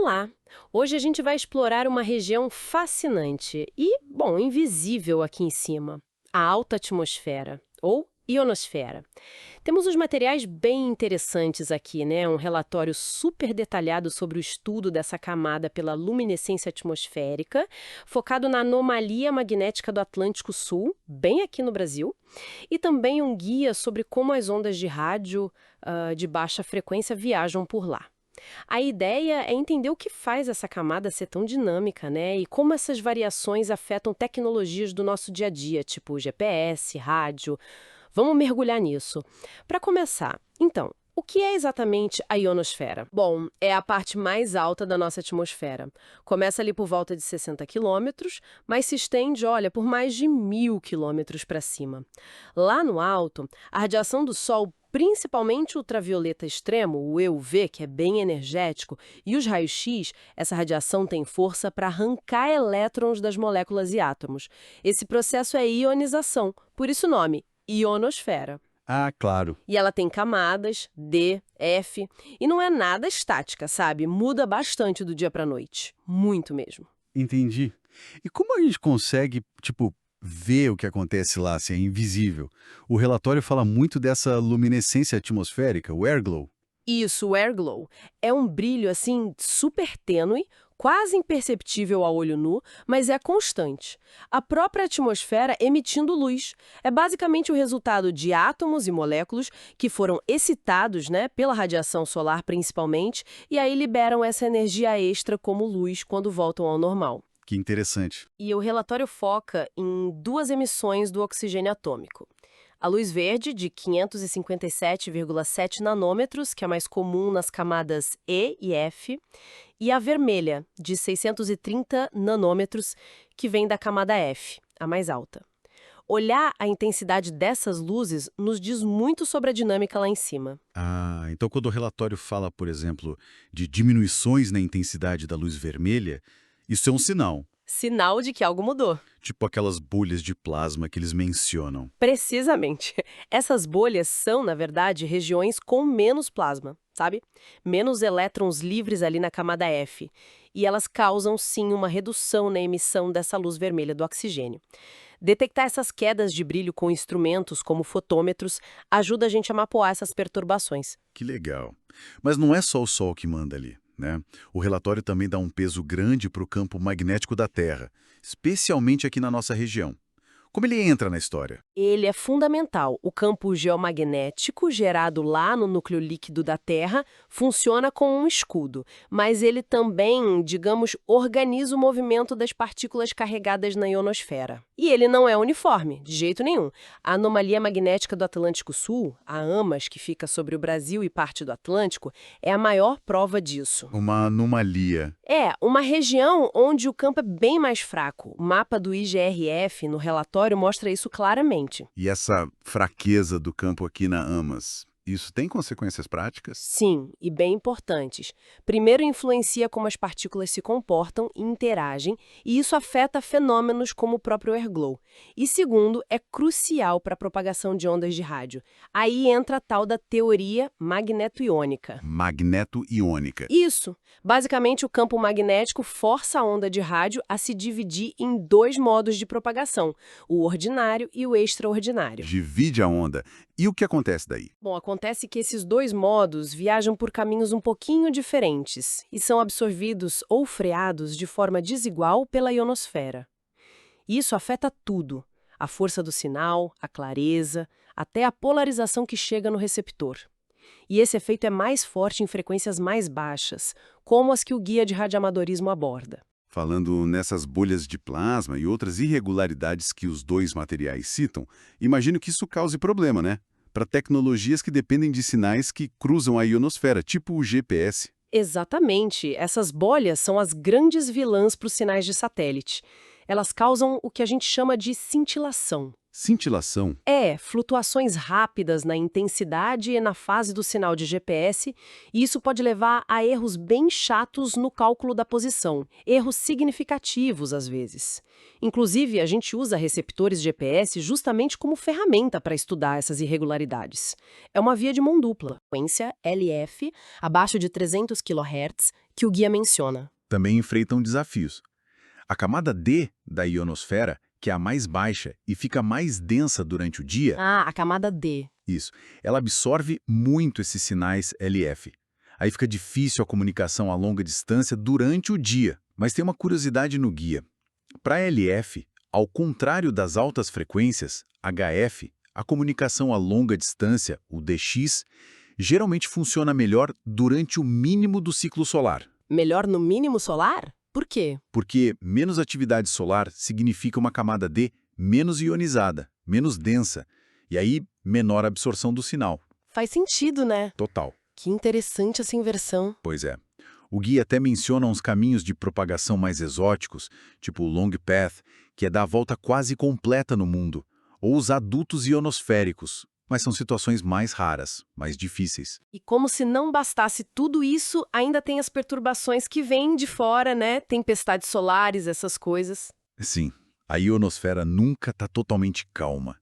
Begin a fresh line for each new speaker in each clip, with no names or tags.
Olá! Hoje a gente vai explorar uma região fascinante e, bom, invisível aqui em cima, a alta atmosfera, ou ionosfera. Temos uns materiais bem interessantes aqui, né? Um relatório super detalhado sobre o estudo dessa camada pela luminescência atmosférica, focado na anomalia magnética do Atlântico Sul, bem aqui no Brasil, e também um guia sobre como as ondas de rádio de baixa frequência viajam por lá. A ideia é entender o que faz essa camada ser tão dinâmica, né? E como essas variações afetam tecnologias do nosso dia a dia, tipo GPS, rádio. Vamos mergulhar nisso. Para começar, então, o que é exatamente a ionosfera? Bom, é a parte mais alta da nossa atmosfera. Começa ali por volta de 60 quilômetros, mas se estende, olha, por mais de 1.000 quilômetros para cima. Lá no alto, a radiação do Sol, principalmente o ultravioleta extremo, o UV, que é bem energético, e os raios-x, essa radiação tem força para arrancar elétrons das moléculas e átomos. Esse processo é ionização, por isso o nome, ionosfera.
Ah, claro.
E ela tem camadas, D, F, e não é nada estática, sabe? Muda bastante do dia para a noite. Muito mesmo.
Entendi. E como a gente consegue, ver o que acontece lá, se é invisível? O relatório fala muito dessa luminescência atmosférica, o airglow.
Isso, o airglow. É um brilho, assim, super tênue, quase imperceptível a olho nu, mas é constante. A própria atmosfera emitindo luz. É basicamente o resultado de átomos e moléculas que foram excitados, né, pela radiação solar principalmente, e aí liberam essa energia extra como luz quando voltam ao normal.
Que interessante.
E o relatório foca em duas emissões do oxigênio atômico. A luz verde, de 557,7 nanômetros, que é mais comum nas camadas E e F, e a vermelha, de 630 nanômetros, que vem da camada F, a mais alta. Olhar a intensidade dessas luzes nos diz muito sobre a dinâmica lá em cima.
Ah, então quando o relatório fala, por exemplo, de diminuições na intensidade da luz vermelha, isso é um sinal.
Sinal de que algo mudou.
Tipo aquelas bolhas de plasma que eles mencionam.
Precisamente. Essas bolhas são, na verdade, regiões com menos plasma, sabe? Menos elétrons livres ali na camada F. E elas causam, sim, uma redução na emissão dessa luz vermelha do oxigênio. Detectar essas quedas de brilho com instrumentos como fotômetros ajuda a gente a mapear essas perturbações.
Que legal. Mas não é só o Sol que manda ali, né? O relatório também dá um peso grande para o campo magnético da Terra, especialmente aqui na nossa região. Como ele entra na história?
Ele é fundamental. O campo geomagnético, gerado lá no núcleo líquido da Terra, funciona como um escudo, mas ele também, digamos, organiza o movimento das partículas carregadas na ionosfera. E ele não é uniforme, de jeito nenhum. A anomalia magnética do Atlântico Sul, a AMAS, que fica sobre o Brasil e parte do Atlântico, é a maior prova disso.
Uma anomalia.
É, uma região onde o campo é bem mais fraco. O mapa do IGRF, no relatório, mostra isso claramente.
E essa fraqueza do campo aqui na AMAS, isso tem consequências práticas?
Sim, e bem importantes. Primeiro, influencia como as partículas se comportam e interagem, e isso afeta fenômenos como o próprio airglow. E segundo, é crucial para a propagação de ondas de rádio. Aí entra a tal da teoria magneto-iônica.
Magneto-iônica.
Isso. Basicamente, o campo magnético força a onda de rádio a se dividir em dois modos de propagação, o ordinário e o extraordinário.
Divide a onda. E o que acontece daí?
Bom, acontece que esses dois modos viajam por caminhos um pouquinho diferentes e são absorvidos ou freados de forma desigual pela ionosfera. Isso afeta tudo: a força do sinal, a clareza, até a polarização que chega no receptor. E esse efeito é mais forte em frequências mais baixas, como as que o guia de radioamadorismo aborda.
Falando nessas bolhas de plasma e outras irregularidades que os dois materiais citam, imagino que isso cause problema, né? Para tecnologias que dependem de sinais que cruzam a ionosfera, tipo o GPS.
Exatamente. Essas bolhas são as grandes vilãs para os sinais de satélite. Elas causam o que a gente chama de cintilação.
Cintilação?
Flutuações rápidas na intensidade e na fase do sinal de GPS, e isso pode levar a erros bem chatos no cálculo da posição, erros significativos às vezes. Inclusive, a gente usa receptores GPS justamente como ferramenta para estudar essas irregularidades. É uma via de mão dupla, frequência LF, abaixo de 300 kHz, que o guia menciona.
Também enfrentam desafios. A camada D da ionosfera, que é a mais baixa e fica mais densa durante o dia,
A camada D.
isso, ela absorve muito esses sinais LF. Aí fica difícil a comunicação a longa distância durante o dia. Mas tem uma curiosidade no guia. Para LF, ao contrário das altas frequências, HF, a comunicação a longa distância, o DX, geralmente funciona melhor durante o mínimo do ciclo solar.
Melhor no mínimo solar? Por quê?
Porque menos atividade solar significa uma camada D menos ionizada, menos densa, e aí menor absorção do sinal.
Faz sentido, né?
Total.
Que interessante essa inversão.
Pois é. O guia até menciona uns caminhos de propagação mais exóticos, tipo o Long Path, que é dar a volta quase completa no mundo, ou os adultos ionosféricos, mas são situações mais raras, mais difíceis.
E como se não bastasse tudo isso, ainda tem as perturbações que vêm de fora, né? Tempestades solares, essas coisas.
Sim, a ionosfera nunca está totalmente calma.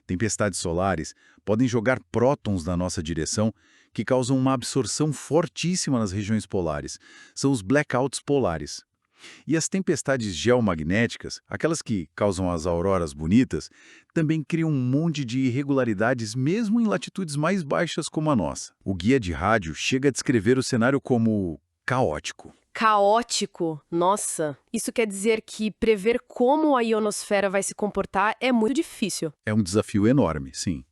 Tempestades solares podem jogar prótons na nossa direção, que causam uma absorção fortíssima nas regiões polares. São os blackouts polares. E as tempestades geomagnéticas, aquelas que causam as auroras bonitas, também criam um monte de irregularidades mesmo em latitudes mais baixas como a nossa. O guia de rádio chega a descrever o cenário como caótico.
Caótico? Nossa, isso quer dizer que prever como a ionosfera vai se comportar é muito difícil.
É um desafio enorme, sim.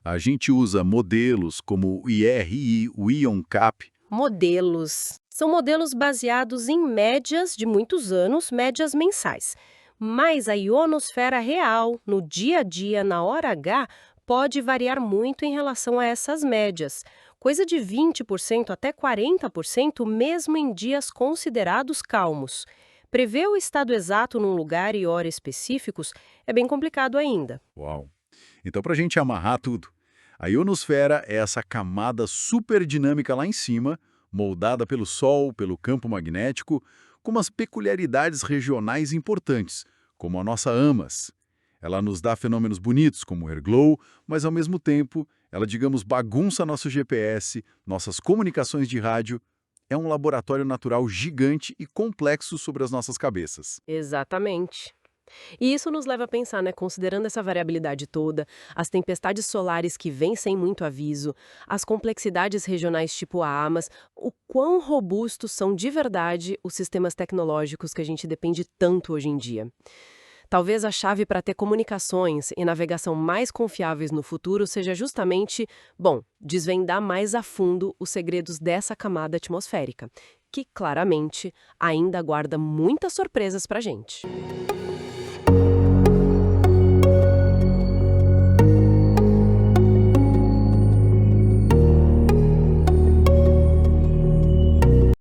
A gente usa modelos como o IRI, o IonCap.
Modelos. São modelos baseados em médias de muitos anos, médias mensais. Mas a ionosfera real, no dia a dia, na hora H, pode variar muito em relação a essas médias. Coisa de 20% até 40% mesmo em dias considerados calmos. Prever o estado exato num lugar e hora específicos é bem complicado ainda.
Uau! Então, para a gente amarrar tudo, a ionosfera é essa camada super dinâmica lá em cima, moldada pelo Sol, pelo campo magnético, com umas peculiaridades regionais importantes, como a nossa AMAS. Ela nos dá fenômenos bonitos, como o airglow, mas ao mesmo tempo, ela, digamos, bagunça nosso GPS, nossas comunicações de rádio. É um laboratório natural gigante e complexo sobre as nossas cabeças.
Exatamente. E isso nos leva a pensar, né, considerando essa variabilidade toda, as tempestades solares que vêm sem muito aviso, as complexidades regionais tipo a AMAS, o quão robustos são de verdade os sistemas tecnológicos que a gente depende tanto hoje em dia. Talvez a chave para ter comunicações e navegação mais confiáveis no futuro seja justamente, desvendar mais a fundo os segredos dessa camada atmosférica, que claramente ainda guarda muitas surpresas para a gente.